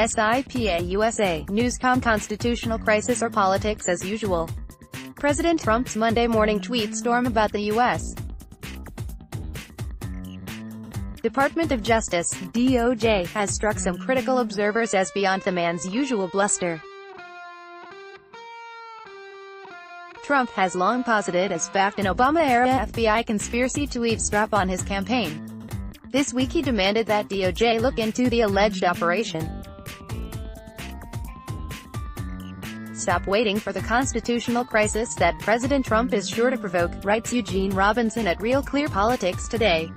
Sipa USA, NewscomConstitutional crisis or politics as usual. President Trump's Monday morning tweet storm about the U.S. Department of Justice, DOJ, has struck some critical observers as beyond the man's usual bluster. Trump has long posited as fact an Obama-era FBI conspiracy to eavesdrop on his campaign. This week he demanded that DOJ look into the alleged operation. Stop waiting for the constitutional crisis that President Trump is sure to provoke, writes Eugene Robinson at Real Clear Politics today.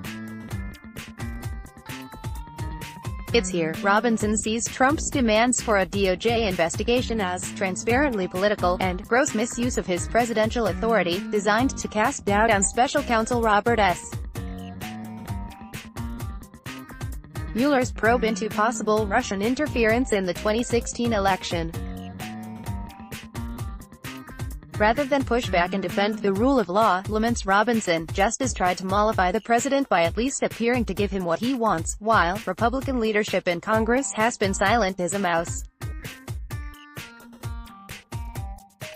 It's here. Robinson sees Trump's demands for a DOJ investigation as transparently political, and gross misuse of his presidential authority, designed to cast doubt on special counsel Robert S. Mueller's probe into possible Russian interference in the 2016 election. Rather than push back and defend the rule of law, laments Robinson, justice tried to mollify the president by at least appearing to give him what he wants, while Republican leadership in Congress has been silent as a mouse.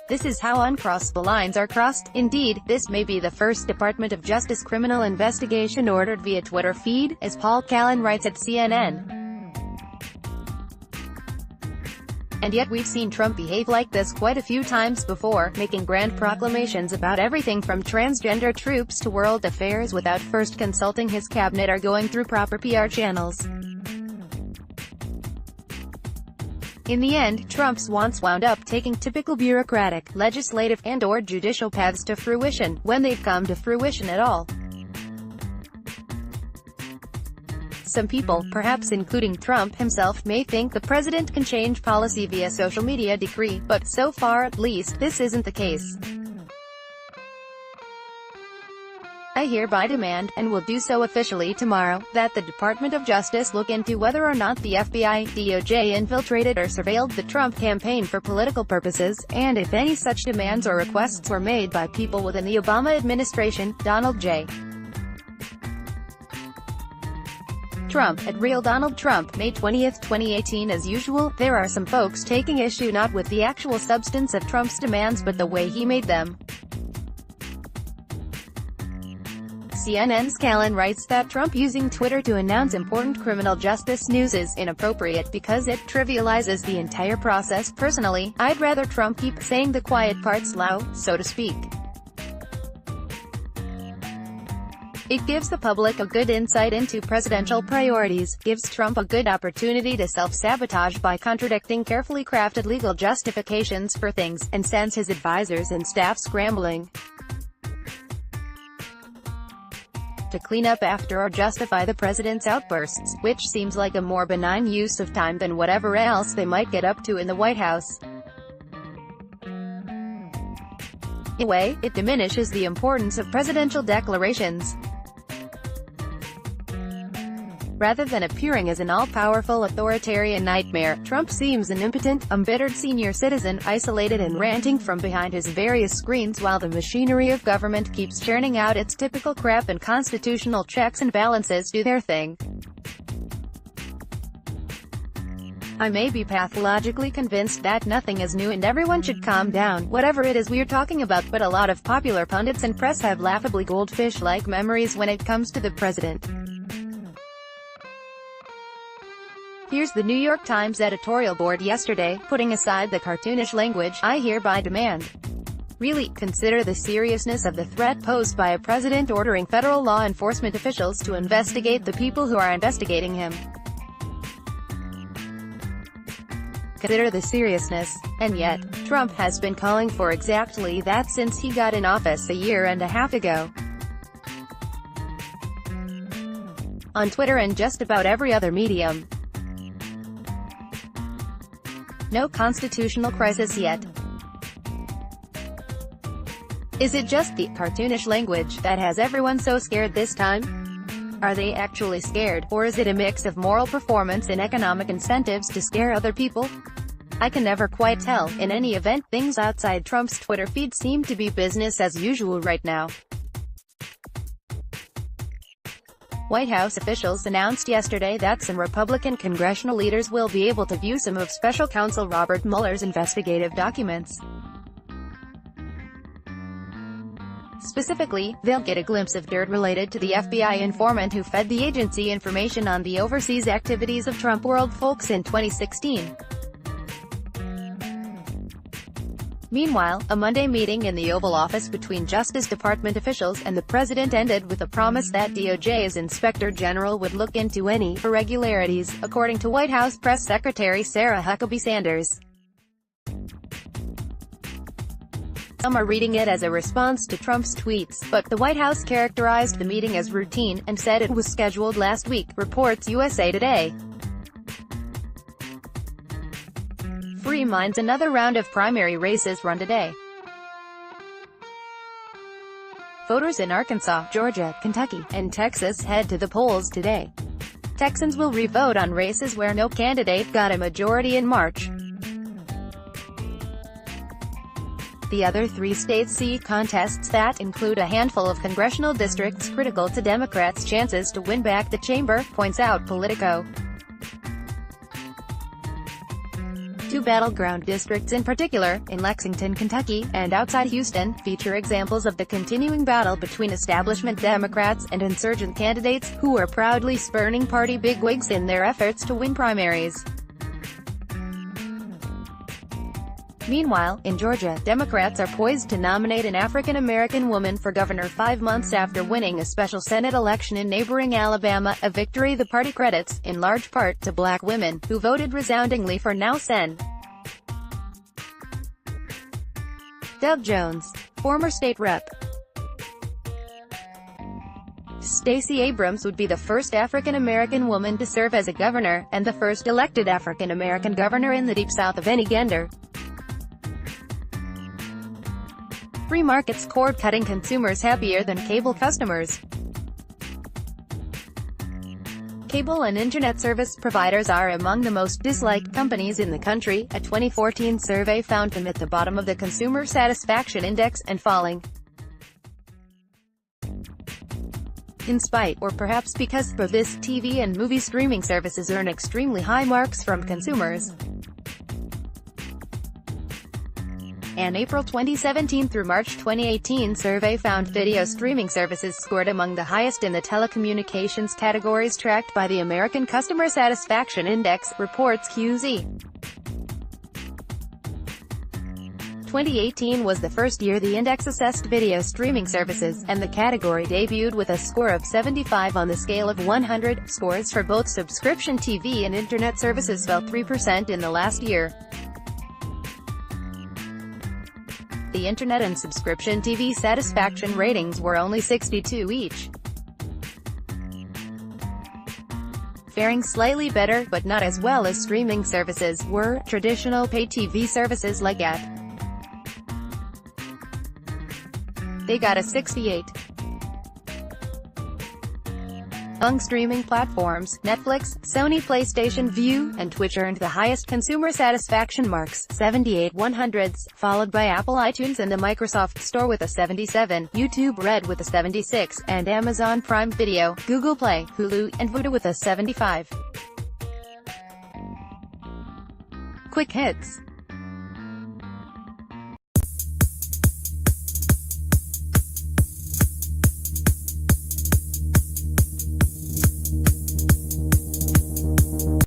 This is how uncrossed the lines are crossed. Indeed, this may be the first Department of Justice criminal investigation ordered via Twitter feed, as Paul Callan writes at CNN. And yet we've seen Trump behave like this quite a few times before, making grand proclamations about everything from transgender troops to world affairs without first consulting his cabinet or going through proper PR channels. In the end, Trump's wants wound up taking typical bureaucratic, legislative, and/or judicial paths to fruition, when they've come to fruition at all. Some people, perhaps including Trump himself, may think the president can change policy via social media decree, but so far at least, this isn't the case. I hereby demand, and will do so officially tomorrow, that the Department of Justice look into whether or not the FBI, DOJ infiltrated or surveilled the Trump campaign for political purposes, and if any such demands or requests were made by people within the Obama administration. Donald J. Trump, at Real Donald Trump, May 20, 2018. As usual, there are some folks taking issue not with the actual substance of Trump's demands but the way he made them. CNN's Callan writes that Trump using Twitter to announce important criminal justice news is inappropriate because it trivializes the entire process. Personally, I'd rather Trump keep saying the quiet parts loud, so to speak. It gives the public a good insight into presidential priorities, gives Trump a good opportunity to self-sabotage by contradicting carefully crafted legal justifications for things, and sends his advisors and staff scrambling to clean up after or justify the president's outbursts, which seems like a more benign use of time than whatever else they might get up to in the White House. In a way, it diminishes the importance of presidential declarations. Rather than appearing as an all-powerful authoritarian nightmare, Trump seems an impotent, embittered senior citizen, isolated and ranting from behind his various screens while the machinery of government keeps churning out its typical crap and constitutional checks and balances do their thing. I may be pathologically convinced that nothing is new and everyone should calm down, whatever it is we're talking about, but a lot of popular pundits and press have laughably goldfish-like memories when it comes to the president. Here's the New York Times editorial board yesterday, putting aside the cartoonish language, I hereby demand. Really, consider the seriousness of the threat posed by a president ordering federal law enforcement officials to investigate the people who are investigating him. Consider the seriousness. And yet, Trump has been calling for exactly that since he got in office a year and a half ago. On Twitter and just about every other medium. No constitutional crisis yet. Is it just the cartoonish language that has everyone so scared this time? Are they actually scared, or is it a mix of moral performance and economic incentives to scare other people? I can never quite tell. In any event, things outside Trump's Twitter feed seem to be business as usual right now. White House officials announced yesterday that some Republican congressional leaders will be able to view some of Special Counsel Robert Mueller's investigative documents. Specifically, they'll get a glimpse of dirt related to the FBI informant who fed the agency information on the overseas activities of Trump world folks in 2016. Meanwhile, a Monday meeting in the Oval Office between Justice Department officials and the president ended with a promise that DOJ's Inspector General would look into any irregularities, according to White House Press Secretary Sarah Huckabee Sanders. Some are reading it as a response to Trump's tweets, but the White House characterized the meeting as routine, and said it was scheduled last week, reports USA Today. Free minds. Another round of primary races run today. Voters in Arkansas, Georgia, Kentucky, and Texas head to the polls today. Texans will re-vote on races where no candidate got a majority in March. The other three states see contests that include a handful of congressional districts critical to Democrats' chances to win back the chamber, points out Politico. Two battleground districts in particular, in Lexington, Kentucky, and outside Houston, feature examples of the continuing battle between establishment Democrats and insurgent candidates, who are proudly spurning party bigwigs in their efforts to win primaries. Meanwhile, in Georgia, Democrats are poised to nominate an African-American woman for governor 5 months after winning a special Senate election in neighboring Alabama, a victory the party credits, in large part, to black women, who voted resoundingly for now Sen. Doug Jones, former state rep. Stacey Abrams would be the first African-American woman to serve as a governor, and the first elected African-American governor in the Deep South of any gender. Free markets cord-cutting consumers happier than cable customers. Cable and internet service providers are among the most disliked companies in the country. A 2014 survey found them at the bottom of the Consumer Satisfaction Index, and falling. In spite, or perhaps because, of this, TV and movie streaming services earn extremely high marks from consumers. An April 2017 through March 2018 survey found video streaming services scored among the highest in the telecommunications categories tracked by the American Customer Satisfaction Index, reports QZ. 2018 was the first year the index assessed video streaming services, and the category debuted with a score of 75 on the scale of 100. Scores for both subscription TV and internet services fell 3% in the last year. The Internet and subscription TV satisfaction ratings were only 62 each. Faring slightly better, but not as well as streaming services, were traditional pay TV services like AT. They got a 68. Among streaming platforms, Netflix, Sony PlayStation Vue, and Twitch earned the highest consumer satisfaction marks, 78 100s, followed by Apple iTunes and the Microsoft Store with a 77, YouTube Red with a 76, and Amazon Prime Video, Google Play, Hulu, and Vudu with a 75. Quick hits.